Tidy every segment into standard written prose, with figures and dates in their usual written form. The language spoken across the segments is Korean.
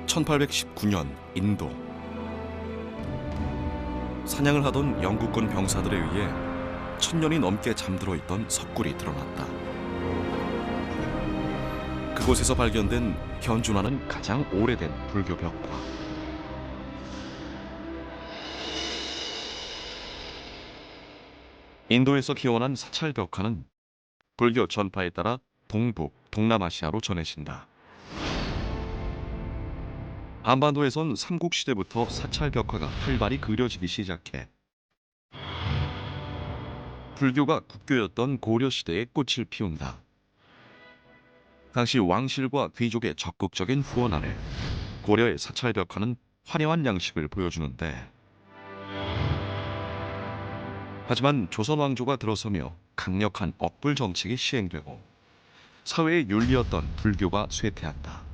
1819년 인도. 사냥을 하던 영국군 병사들에 의해 1000년이 넘게 잠들어 있던 석굴이 드러났다. 그곳에서 발견된 현존하는 가장 오래된 불교 벽화. 인도에서 기원한 사찰 벽화는 불교 전파에 따라 동북, 동남아시아로 전해진다. 한반도에선 삼국시대부터 사찰 벽화가 활발히 그려지기 시작해 불교가 국교였던 고려시대에 꽃을 피운다. 당시 왕실과 귀족의 적극적인 후원 아래 고려의 사찰 벽화는 화려한 양식을 보여주는데, 하지만 조선 왕조가 들어서며 강력한 억불 정책이 시행되고 사회의 윤리였던 불교가 쇠퇴한다.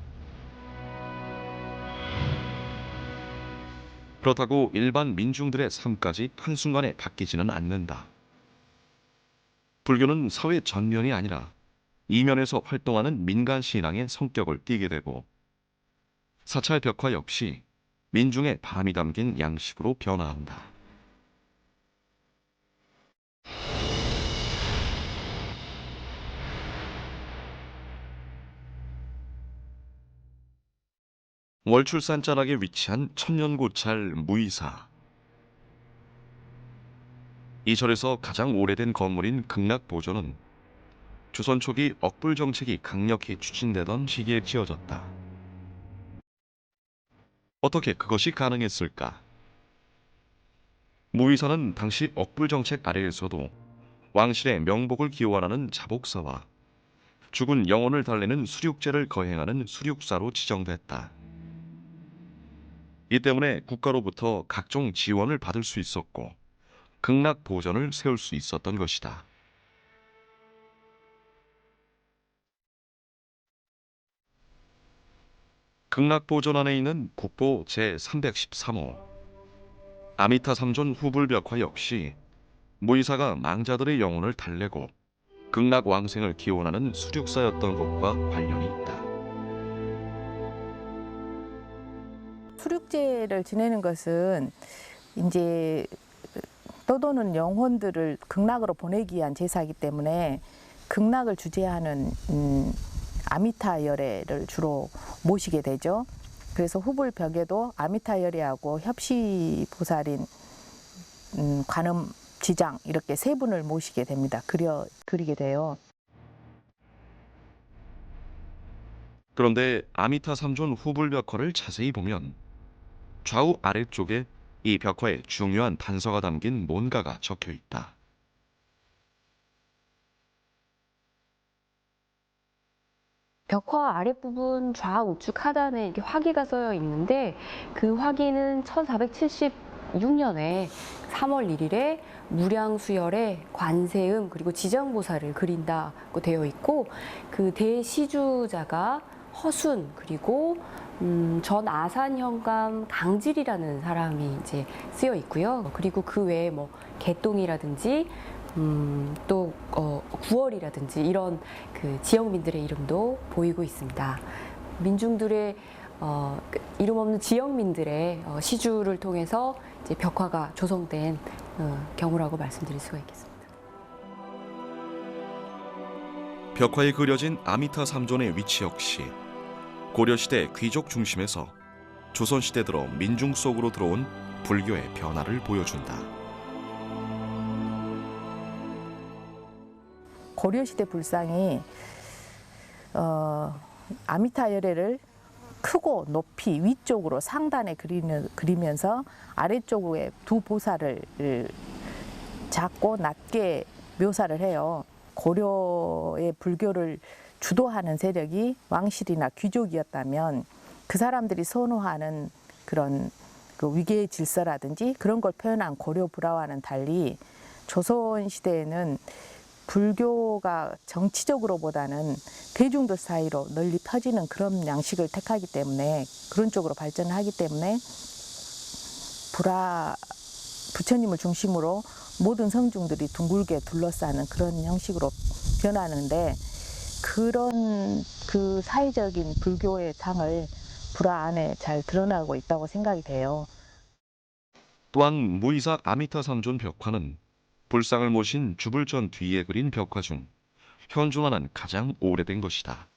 그렇다고 일반 민중들의 삶까지 한순간에 바뀌지는 않는다. 불교는 사회 전면이 아니라 이면에서 활동하는 민간 신앙의 성격을 띠게 되고, 사찰 벽화 역시 민중의 밤이 담긴 양식으로 변화한다. 월출산 자락에 위치한 천년고찰 무이사. 이 절에서 가장 오래된 건물인 극락보존은 조선 초기 억불 정책이 강력히 추진되던 시기에 지어졌다. 어떻게 그것이 가능했을까? 무이사는 당시 억불 정책 아래에서도 왕실의 명복을 기원하는 자복사와 죽은 영혼을 달래는 수륙제를 거행하는 수륙사로 지정됐다. 이 때문에 국가로부터 각종 지원을 받을 수 있었고 극락보전을 세울 수 있었던 것이다. 극락보전 안에 있는 국보 제313호 아미타 삼존 후불벽화 역시 무이사가 망자들의 영혼을 달래고 극락왕생을 기원하는 수륙사였던 것과 관련이 있다. 수륙제를 지내는 것은 이제 떠도는 영혼들을 극락으로 보내기 위한 제사이기 때문에 극락을 주재하는 아미타 열애를 주로 모시게 되죠. 그래서 후불벽에도 아미타 열애하고 협시보살인 관음 지장 이렇게 세 분을 모시게 됩니다. 그리게 돼요. 그런데 아미타 삼존 후불벽화를 자세히 보면 좌우 아래쪽에 이 벽화에 중요한 단서가 담긴 뭔가가 적혀 있다. 벽화 아랫부분 좌우측 하단에 이렇게 화기가 써여 있는데, 그 화기는 1476년에 3월 1일에 무량수열에 관세음 그리고 지정보살을 그린다고 되어 있고, 그 대시주자가 허순 그리고 전 아산현감 강질이라는 사람이 이제 쓰여 있고요. 그리고 그 외에 뭐 개똥이라든지 또 구월이라든지 이런 그 지역민들의 이름도 보이고 있습니다. 민중들의 이름 없는 지역민들의 시주를 통해서 이제 벽화가 조성된 경우라고 말씀드릴 수가 있겠습니다. 벽화에 그려진 아미타 삼존의 위치 역시 고려시대 귀족 중심에서 조선시대 들어 민중 속으로 들어온 불교의 변화를 보여준다. 고려시대 불상이 아미타 열애를 크고 높이 위쪽으로 상단에 그리면서 아래쪽에 두 보살을 작고 낮게 묘사를 해요. 고려의 불교를 주도하는 세력이 왕실이나 귀족이었다면 그 사람들이 선호하는 그런 그 위계의 질서라든지 그런 걸 표현한 고려 불화와는 달리 조선 시대에는 불교가 정치적으로보다는 대중들 사이로 널리 퍼지는 그런 양식을 택하기 때문에, 그런 쪽으로 발전하기 때문에 부처님을 중심으로 모든 성중들이 둥글게 둘러싸는 그런 형식으로 변하는데, 그런 그 사회적인 불교의 상을 불화 안에 잘 드러나고 있다고 생각이 돼요. 또한 무이사 아미타 삼존 벽화는 불상을 모신 주불전 뒤에 그린 벽화 중 현존하는 가장 오래된 것이다.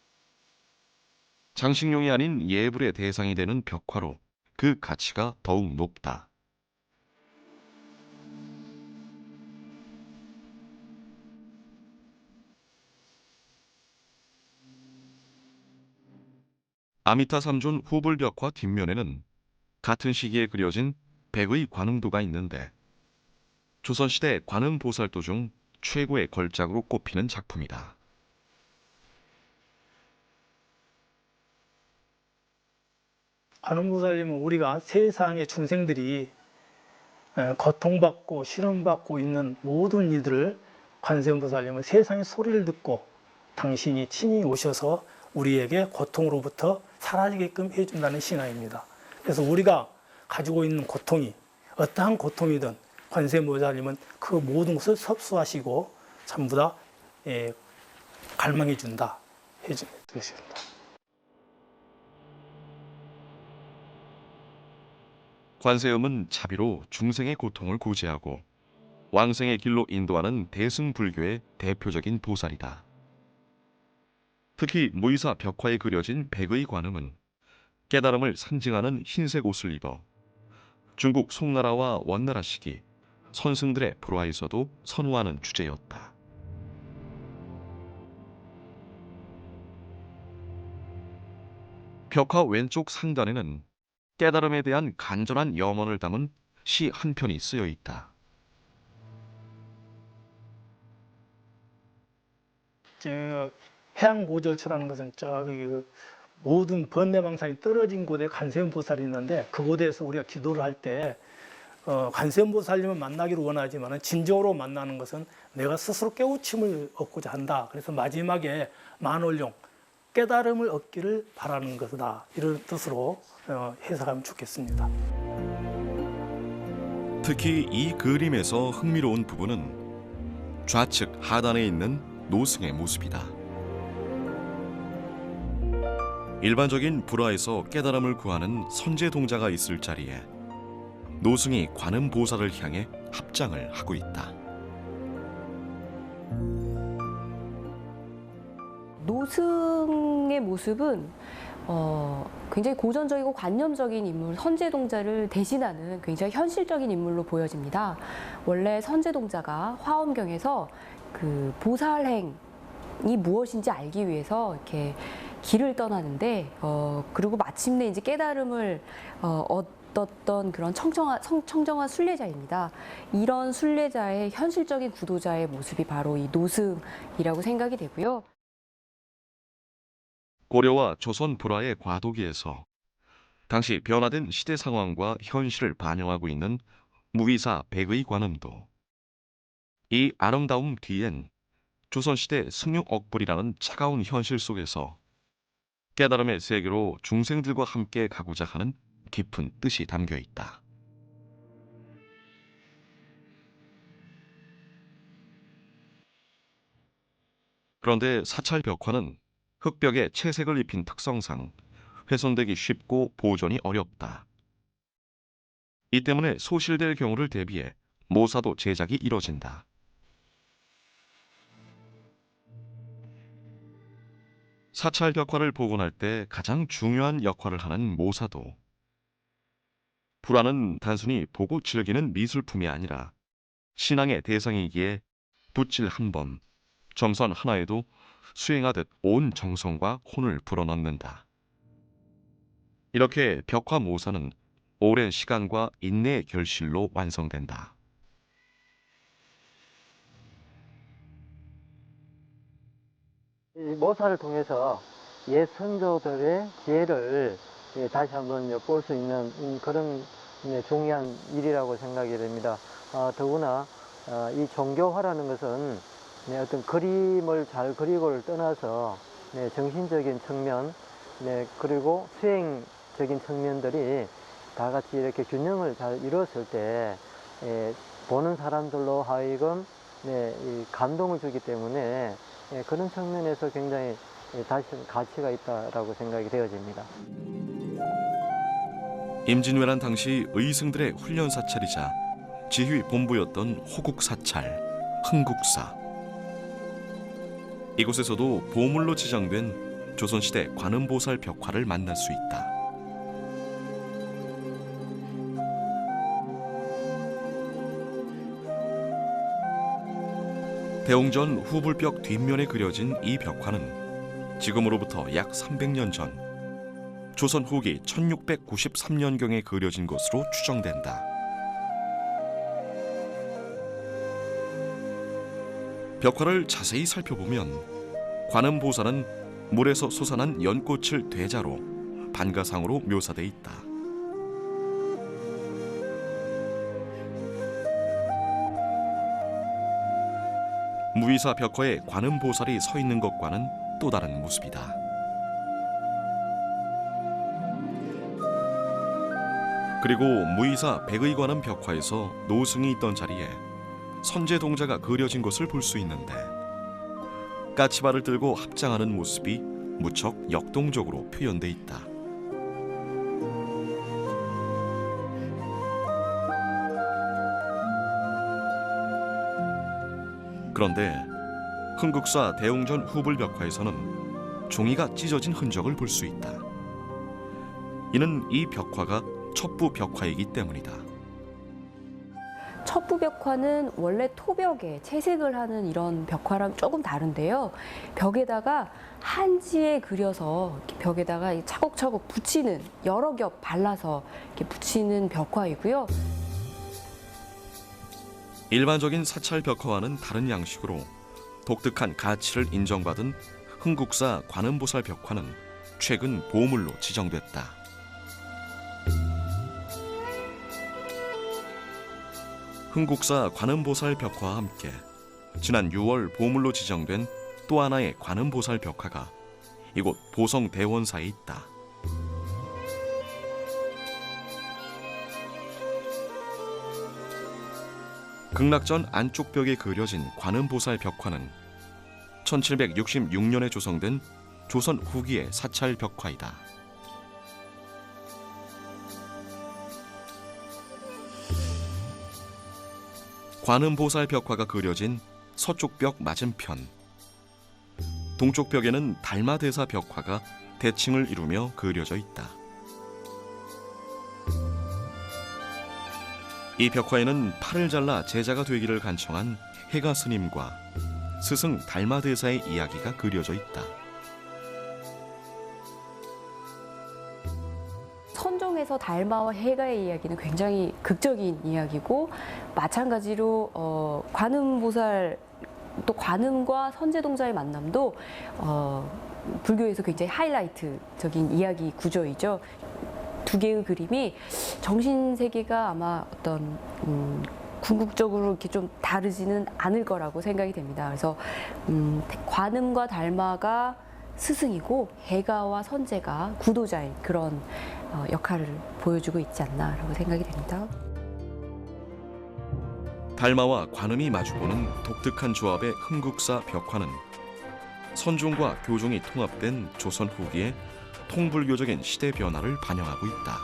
장식용이 아닌 예불의 대상이 되는 벽화로 그 가치가 더욱 높다. 아미타 삼존 후불벽화 뒷면에는 같은 시기에 그려진 백의 관음도가 있는데 조선시대 관음 보살도 중 최고의 걸작으로 꼽히는 작품이다. 관음보살님은 우리가 세상의 중생들이 고통받고 시름받고 있는 모든 이들을 관세음보살님은 세상의 소리를 듣고 당신이 친히 오셔서 우리에게 고통으로부터 사라지게끔 해준다는 신앙입니다. 그래서 우리가 가지고 있는 고통이 어떠한 고통이든 관세음보살님은 그 모든 것을 섭수하시고 전부 다 갈망해 준다 해주는 것입니다. 관세음은 자비로 중생의 고통을 구제하고 왕생의 길로 인도하는 대승불교의 대표적인 보살이다. 특히 무이사 벽화에 그려진 백의 관음은 깨달음을 상징하는 흰색 옷을 입어 중국 송나라와 원나라 시기 선승들의 불화에서도 선호하는 주제였다. 벽화 왼쪽 상단에는 깨달음에 대한 간절한 염원을 담은 시 한 편이 쓰여 있다. 저 해양고절처라는 것은 저기 그 모든 번뇌망상이 떨어진 곳에 관세음보살이 있는데 그곳에서 우리가 기도를 할 때 관세음보살님을 만나기를 원하지만 진정으로 만나는 것은 내가 스스로 깨우침을 얻고자 한다. 그래서 마지막에 만월용 깨달음을 얻기를 바라는 것이다. 이런 뜻으로 해석하면 좋겠습니다. 특히 이 그림에서 흥미로운 부분은 좌측 하단에 있는 노승의 모습이다. 일반적인 불화에서 깨달음을 구하는 선제 동자가 있을 자리에 노승이 관음 보살을 향해 합장을 하고 있다. 노승의 모습은 굉장히 고전적이고 관념적인 인물, 선제동자를 대신하는 굉장히 현실적인 인물로 보여집니다. 원래 선제동자가 화엄경에서 그 보살행이 무엇인지 알기 위해서 이렇게 길을 떠나는데 그리고 마침내 이제 깨달음을 얻었던 그런 청정한 순례자입니다. 이런 순례자의 현실적인 구도자의 모습이 바로 이 노승이라고 생각이 되고요. 고려와 조선 불화의 과도기에서 당시 변화된 시대 상황과 현실을 반영하고 있는 무이사 백의 관음도 이 아름다움 뒤엔 조선시대 승육억불이라는 차가운 현실 속에서 깨달음의 세계로 중생들과 함께 가고자 하는 깊은 뜻이 담겨 있다. 그런데 사찰 벽화는 흑벽에 채색을 입힌 특성상 훼손되기 쉽고 보존이 어렵다. 이 때문에 소실될 경우를 대비해 모사도 제작이 이뤄진다. 사찰 벽화를 복원할 때 가장 중요한 역할을 하는 모사도 불화는 단순히 보고 즐기는 미술품이 아니라 신앙의 대상이기에 붓질 한 번, 점선 하나에도 수행하듯 온 정성과 혼을 불어넣는다. 이렇게 벽화 모사는 오랜 시간과 인내의 결실로 완성된다. 이 모사를 통해서 옛 선조들의 지혜를 다시 한번 볼 수 있는 그런 중요한 일이라고 생각이 됩니다. 더구나 이 종교화라는 것은 어떤 그림을 잘 그리고를 떠나서 정신적인 측면 그리고 수행적인 측면들이 다 같이 이렇게 균형을 잘 이뤘을 때 보는 사람들로 하여금 이 감동을 주기 때문에 그런 측면에서 굉장히 다시 가치가 있다라고 생각이 되어집니다. 임진왜란 당시 의승들의 훈련 사찰이자 지휘 본부였던 호국 사찰, 흥국사. 이곳에서도 보물로 지정된 조선시대 관음보살 벽화를 만날 수 있다. 대웅전 후불벽 뒷면에 그려진 이 벽화는 지금으로부터 약 300년 전 조선 후기 1693년경에 그려진 것으로 추정된다. 벽화를 자세히 살펴보면 관음보살은 물에서 솟아난 연꽃을 대자로 반가상으로 묘사돼 있다. 무의사 벽화에 관음보살이 서 있는 것과는 또 다른 모습이다. 그리고 무의사 백의관음 벽화에서 노승이 있던 자리에 선제동자가 그려진 것을 볼 수 있는데 까치발을 들고 합장하는 모습이 무척 역동적으로 표현돼 있다. 그런데 흥국사 대웅전 후불 벽화에서는 종이가 찢어진 흔적을 볼 수 있다. 이는 이 벽화가 첩부 벽화이기 때문이다. 첩부 벽화는 원래 토벽에 채색을 하는 이런 벽화랑 조금 다른데요. 벽에다가 한지에 그려서 이렇게 벽에다가 차곡차곡 붙이는, 여러 겹 발라서 이렇게 붙이는 벽화이고요. 일반적인 사찰 벽화와는 다른 양식으로 독특한 가치를 인정받은 흥국사 관음보살 벽화는 최근 보물로 지정됐다. 흥국사 관음보살 벽화와 함께 지난 6월 보물로 지정된 또 하나의 관음보살 벽화가 이곳 보성대원사에 있다. 극락전 안쪽 벽에 그려진 관음보살 벽화는 1766년에 조성된 조선 후기의 사찰 벽화이다. 관음보살 벽화가 그려진 서쪽 벽 맞은편, 동쪽 벽에는 달마대사 벽화가 대칭을 이루며 그려져 있다. 이 벽화에는 팔을 잘라 제자가 되기를 간청한 해가 스님과 스승 달마대사의 이야기가 그려져 있다. 선종에서 달마와 해가의 이야기는 굉장히 극적인 이야기고, 마찬가지로 관음보살, 또 관음과 선제동자의 만남도 불교에서 굉장히 하이라이트적인 이야기 구조이죠. 두 개의 그림이 정신 세계가 아마 어떤 궁극적으로 이렇게 좀 다르지는 않을 거라고 생각이 됩니다. 그래서 관음과 달마가 스승이고 해가와 선제가 구도자인 그런 역할을 보여주고 있지 않나라고 생각이 됩니다. 달마와 관음이 마주보는 독특한 조합의 흥국사 벽화는 선종과 교종이 통합된 조선 후기의 통불교적인 시대 변화를 반영하고 있다.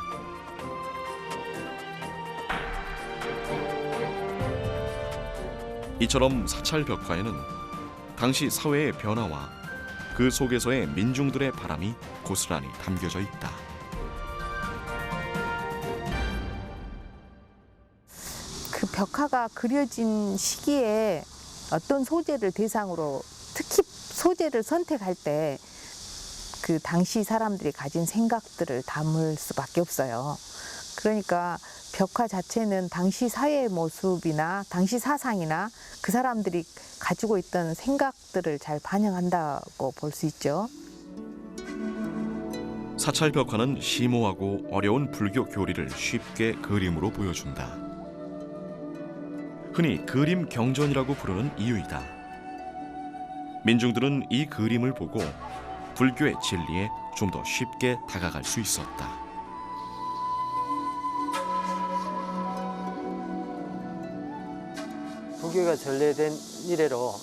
이처럼 사찰 벽화에는 당시 사회의 변화와 그 속에서의 민중들의 바람이 고스란히 담겨져 있다. 그 벽화가 그려진 시기에 어떤 소재를 대상으로, 특히 소재를 선택할 때 그 당시 사람들이 가진 생각들을 담을 수밖에 없어요. 그러니까 벽화 자체는 당시 사회의 모습이나 당시 사상이나 그 사람들이 가지고 있던 생각들을 잘 반영한다고 볼 수 있죠. 사찰 벽화는 심오하고 어려운 불교 교리를 쉽게 그림으로 보여준다. 흔히 그림 경전이라고 부르는 이유이다. 민중들은 이 그림을 보고 불교의 진리에 좀 더 쉽게 다가갈 수 있었다. 불교가 전래된 이래로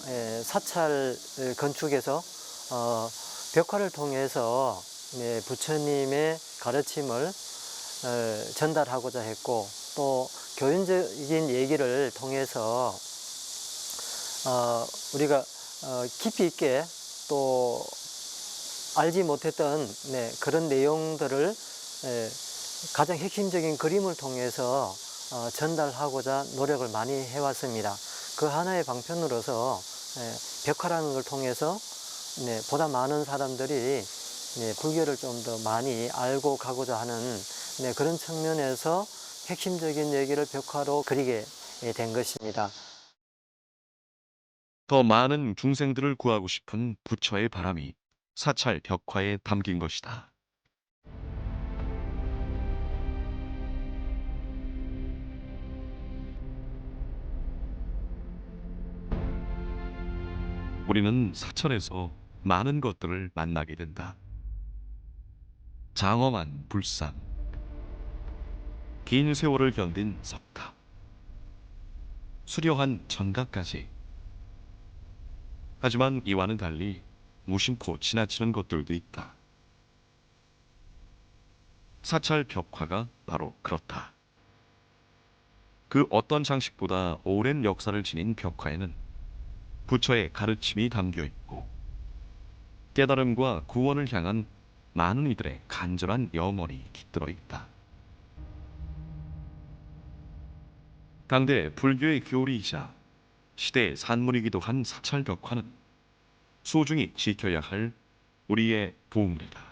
사찰 건축에서 벽화를 통해서 부처님의 가르침을 전달하고자 했고, 또 교훈적인 얘기를 통해서 우리가 깊이 있게 또 알지 못했던 그런 내용들을 가장 핵심적인 그림을 통해서 전달하고자 노력을 많이 해왔습니다. 그 하나의 방편으로서 벽화라는 걸 통해서 보다 많은 사람들이 불교를 좀 더 많이 알고 가고자 하는 그런 측면에서 핵심적인 얘기를 벽화로 그리게 된 것입니다. 더 많은 중생들을 구하고 싶은 부처의 바람이 사찰 벽화에 담긴 것이다. 우리는 사찰에서 많은 것들을 만나게 된다. 장엄한 불상, 긴 세월을 견딘 석탑, 수려한 정각까지. 하지만 이와는 달리 무심코 지나치는 것들도 있다. 사찰 벽화가 바로 그렇다. 그 어떤 장식보다 오랜 역사를 지닌 벽화에는 부처의 가르침이 담겨 있고 깨달음과 구원을 향한 많은 이들의 간절한 영혼이 깃들어 있다. 당대 불교의 교리이자 시대의 산물이기도 한 사찰 벽화는 소중히 지켜야 할 우리의 보물이다.